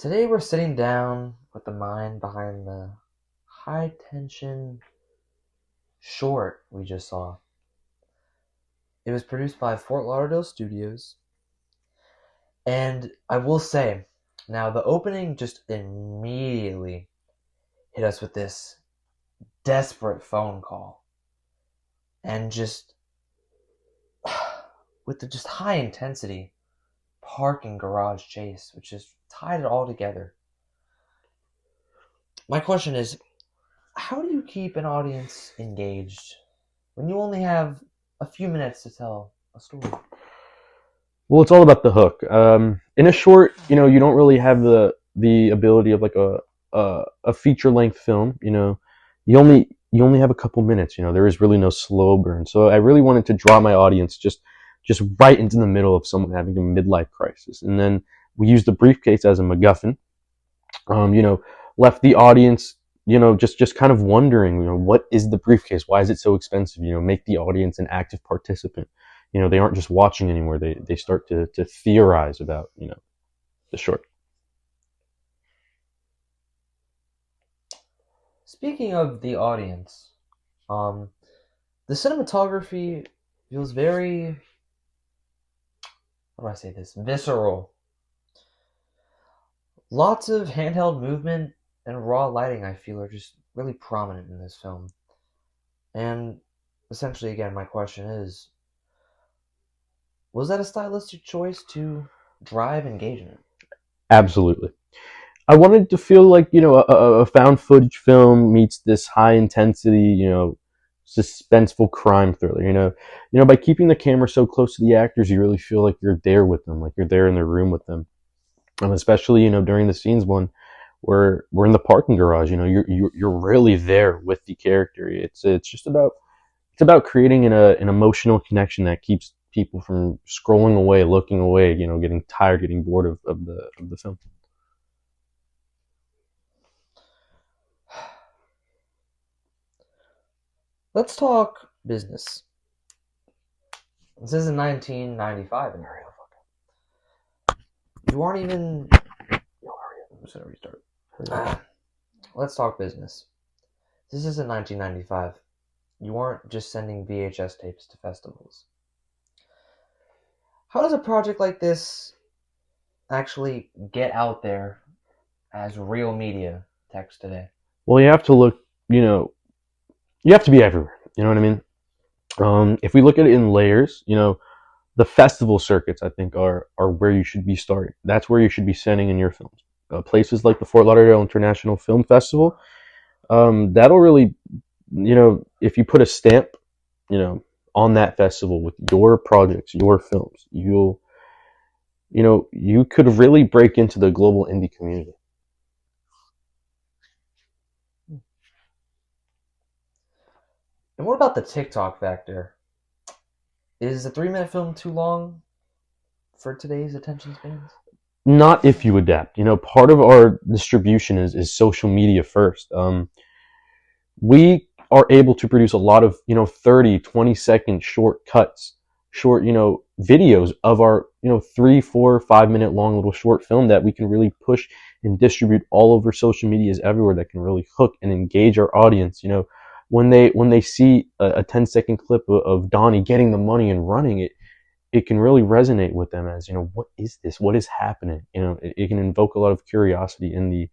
Today we're sitting down with the mind behind the high tension short we just saw. It was produced by Fort Lauderdale Studios, and I will say, now the opening just immediately hit us with this desperate phone call, and just with the just high intensity parking garage chase, which just tied it all together. My question is, how do you keep an audience engaged when you only have a few minutes to tell a story? Well, it's all about the hook. In a short, you don't really have the ability of like a feature length film. You only have a couple minutes. There is really no slow burn. So I really wanted to draw my audience just right into the middle of someone having a midlife crisis, and then we used the briefcase as a MacGuffin. Um, you know, Left the audience, just kind of wondering, what is the briefcase? Why is it so expensive? Make the audience an active participant. They aren't just watching anymore. They start to theorize about, the short. Speaking of the audience, the cinematography feels very, how do I say this, visceral. Lots of handheld movement and raw lighting, I feel, are just really prominent in this film. And essentially, again, my question is, was that a stylistic choice to drive engagement? Absolutely. I wanted to feel like, a found footage film meets this high intensity, suspenseful crime thriller. By keeping the camera so close to the actors, you really feel like you're there with them, like you're there in the room with them. Especially, during the scenes when we're in the parking garage, you're really there with the character. It's about creating an emotional connection that keeps people from scrolling away, looking away, getting tired, getting bored of the film. Let's talk business. This is in 1995 in area. You aren't even. I'm just gonna restart. Let's talk business. This is in 1995. You aren't just sending VHS tapes to festivals. How does a project like this actually get out there as real media text today? Well, you have to look, you have to be everywhere. You know what I mean? If we look at it in layers, the festival circuits, I think, are where you should be starting. That's where you should be sending in your films. Places like the Fort Lauderdale International Film Festival, that'll really, if you put a stamp, on that festival with your projects, your films, you could really break into the global indie community. And what about the TikTok factor? Is a 3-minute film too long for today's attention spans? Not if you adapt. Part of our distribution is social media first. We are able to produce a lot of 30, 20-second short cuts, short videos of our 3, 4, 5 minute long little short film that we can really push and distribute all over social medias everywhere, that can really hook and engage our audience. When they see a 10-second clip of Donnie getting the money and running it, it can really resonate with them as, what is this? What is happening? It can invoke a lot of curiosity in the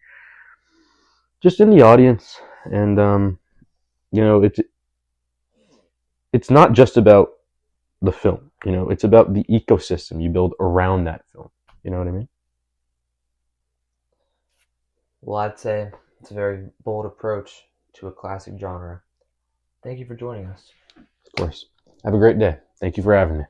audience. And it's not just about the film. It's about the ecosystem you build around that film. You know what I mean? Well, I'd say it's a very bold approach to a classic genre. Thank you for joining us. Of course. Have a great day. Thank you for having me.